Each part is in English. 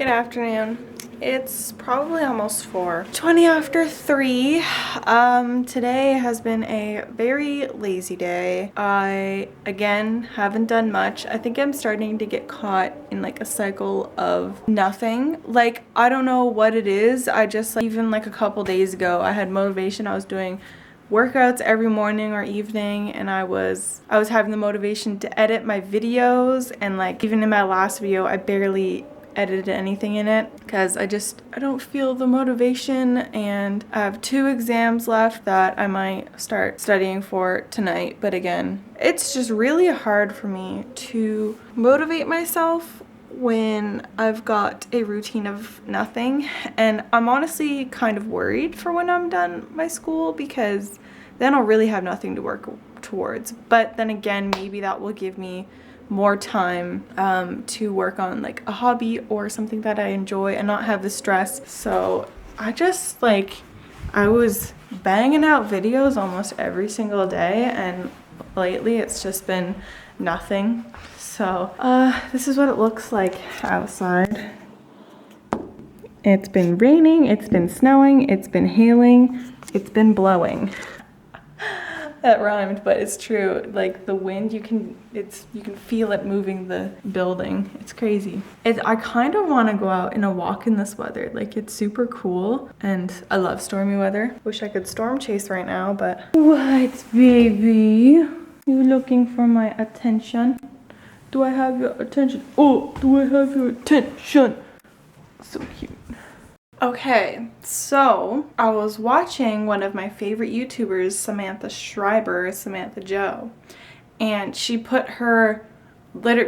Good afternoon. It's probably almost 4. 20 after 3. Today has been a very lazy day. I, again, haven't done much. I think I'm starting to get caught in like a cycle of nothing. Like, I don't know what it is. I just, like, even like a couple days ago, I had motivation. I was doing workouts every morning or evening, and I was having the motivation to edit my videos, and like even in my last video I barely edited anything in it because I don't feel the motivation, and I have 2 exams left that I might start studying for tonight. But again, it's just really hard for me to motivate myself when I've got a routine of nothing, and I'm honestly kind of worried for when I'm done my school, because then I'll really have nothing to work towards. But then again, maybe that will give me more time to work on like a hobby or something that I enjoy and not have the stress. So I was banging out videos almost every single day, and lately it's just been nothing. So this is what it looks like outside. It's been raining, it's been snowing, it's been hailing, it's been blowing. That rhymed, but it's true. Like the wind, you can feel it moving the building. It's crazy. I kind of want to go out in a walk in this weather. Like, it's super cool, and I love stormy weather. Wish I could storm chase right now, but what, baby? You looking for my attention? Do I have your attention? Oh, do I have your attention? So cute. Okay, so I was watching one of my favorite YouTubers, Samantha Joe, and she put her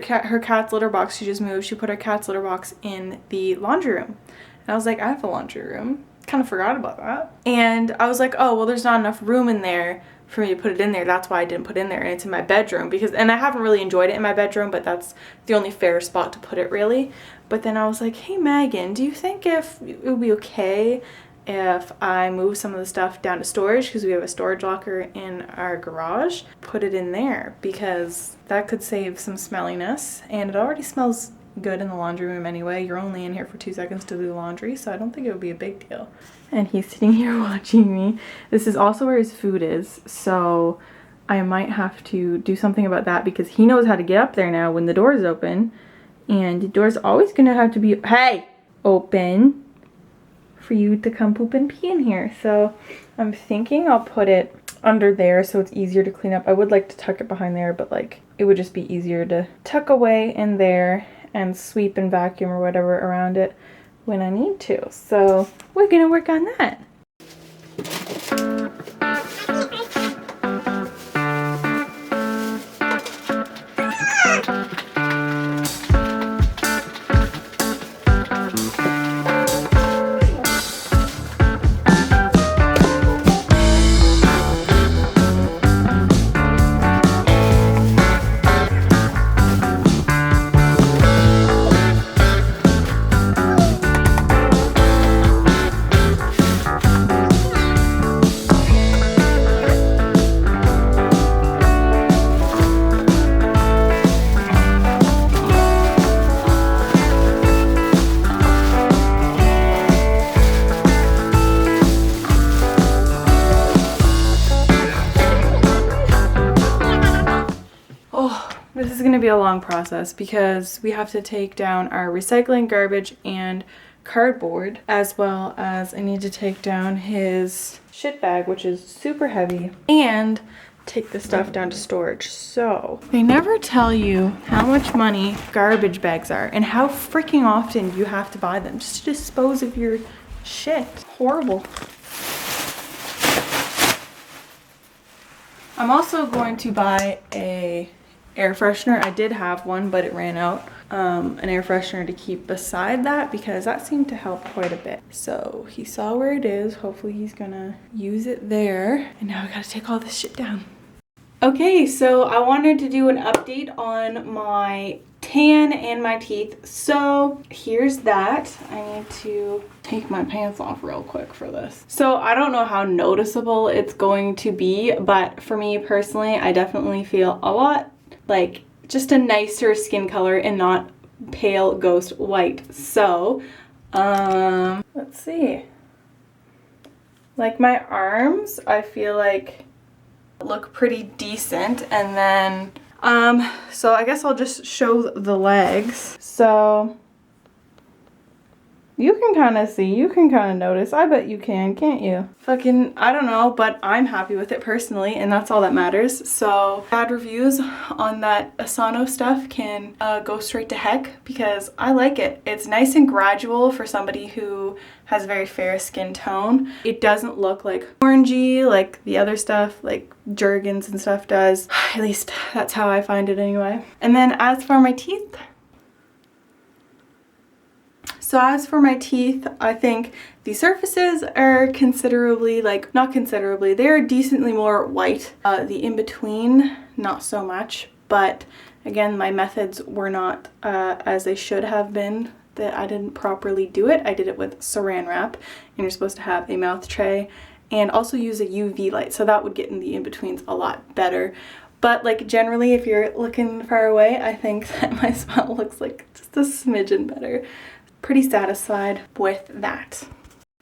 cat's litter box, she just moved, she put her cat's litter box in the laundry room. And I was like, I have a laundry room. Kind of forgot about that. And I was like, oh, well, there's not enough room in there for me to put it in there. That's why I didn't put it in there. And it's in my bedroom and I haven't really enjoyed it in my bedroom, but that's the only fair spot to put it, really. But then I was like, hey, Megan, do you think if it would be okay if I move some of the stuff down to storage, because we have a storage locker in our garage, put it in there, because that could save some smelliness, and it already smells good in the laundry room anyway. You're only in here for 2 seconds to do laundry, so I don't think it would be a big deal. And he's sitting here watching me. This is also where his food is, so I might have to do something about that, because he knows how to get up there now when the door is open, and the door's always gonna have to be, hey, open for you to come poop and pee in here. So I'm thinking I'll put it under there so it's easier to clean up. I would like to tuck it behind there, but like it would just be easier to tuck away in there and sweep and vacuum or whatever around it when I need to. So we're gonna work on that. This is going to be a long process because we have to take down our recycling, garbage, and cardboard, as well as I need to take down his shit bag, which is super heavy, and take the stuff down to storage. So they never tell you how much money garbage bags are and how freaking often you have to buy them just to dispose of your shit. Horrible. I'm also going to buy a air freshener. I did have one, but it ran out. An air freshener to keep beside that, because that seemed to help quite a bit. So he saw where it is. Hopefully he's gonna use it there. And now I gotta take all this shit down. Okay, so I wanted to do an update on my tan and my teeth. So here's that. I need to take my pants off real quick for this. So I don't know how noticeable it's going to be, but for me personally, I definitely feel a lot like just a nicer skin color and not pale ghost white. So, let's see. Like my arms, I feel like look pretty decent. And then, so I guess I'll just show the legs. So you can kind of see, you can kind of notice. I bet you can, can't you? Fucking, I don't know, but I'm happy with it personally, and that's all that matters. So bad reviews on that Asano stuff can go straight to heck, because I like it. It's nice and gradual for somebody who has a very fair skin tone. It doesn't look like orangey like the other stuff, like Jergens and stuff does. At least that's how I find it anyway. And then as for my teeth, I think the surfaces are considerably, like, not considerably, they're decently more white. The in-between, not so much. But again, my methods were not as they should have been. That I didn't properly do it. I did it with saran wrap, and you're supposed to have a mouth tray and also use a UV light. So that would get in the in-betweens a lot better. But like generally, if you're looking far away, I think that my smile looks like just a smidgen better. Pretty satisfied with that.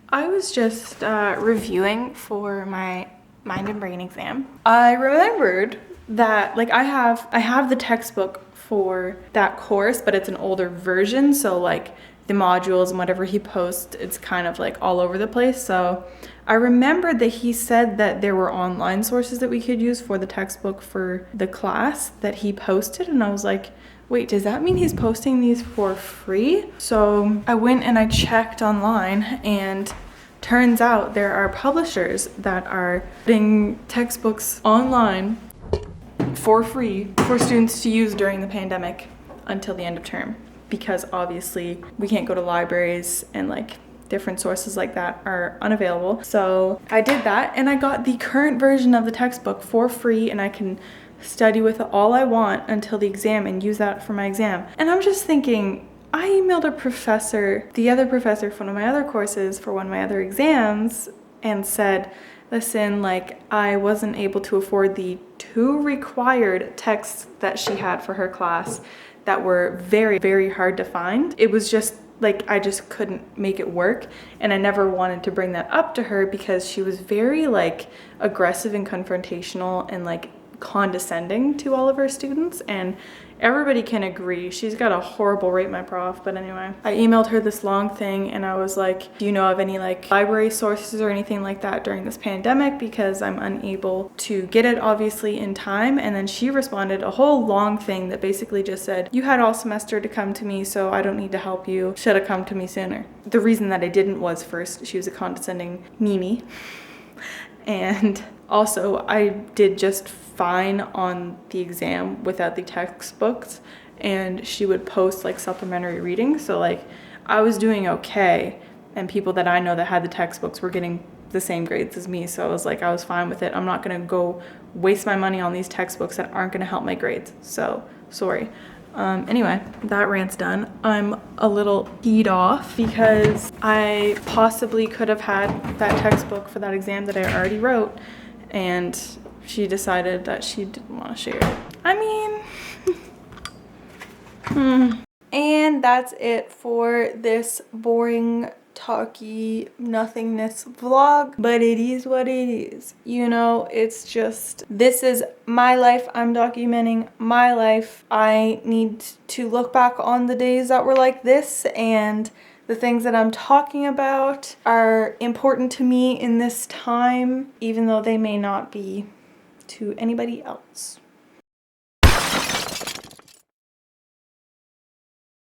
I was just reviewing for my mind and brain exam. I remembered that like I have the textbook for that course, but it's an older version, so like the modules and whatever he posts, it's kind of like all over the place. So I remembered that he said that there were online sources that we could use for the textbook for the class that he posted, and I was like, wait, does that mean he's posting these for free? So I went and I checked online, and turns out there are publishers that are putting textbooks online for free for students to use during the pandemic until the end of term, because obviously we can't go to libraries and like different sources like that are unavailable. So I did that, and I got the current version of the textbook for free, and I can study with it all I want until the exam and use that for my exam. And I'm just thinking, I emailed a professor, the other professor for one of my other courses for one of my other exams, and said, listen, like I wasn't able to afford the 2 required texts that she had for her class that were very, very hard to find. It was just like, I just couldn't make it work. And I never wanted to bring that up to her because she was very like aggressive and confrontational and like condescending to all of her students, and everybody can agree she's got a horrible rate, my prof. But anyway, I emailed her this long thing, and I was like, do you know of any like library sources or anything like that during this pandemic, because I'm unable to get it obviously in time. And then she responded a whole long thing that basically just said, you had all semester to come to me, so I don't need to help you, should have come to me sooner. The reason that I didn't was, first, she was a condescending meanie, and also I did just fine on the exam without the textbooks, and she would post like supplementary reading, so like I was doing okay, and people that I know that had the textbooks were getting the same grades as me. So I was like, I was fine with it. I'm not gonna go waste my money on these textbooks that aren't gonna help my grades, so sorry. Anyway, that rant's done. I'm a little peed off because I possibly could have had that textbook for that exam that I already wrote, and she decided that she didn't want to share it. I mean, And that's it for this boring, talky, nothingness vlog, but it is what it is. You know, it's just, this is my life. I'm documenting my life. I need to look back on the days that were like this, and the things that I'm talking about are important to me in this time, even though they may not be to anybody else.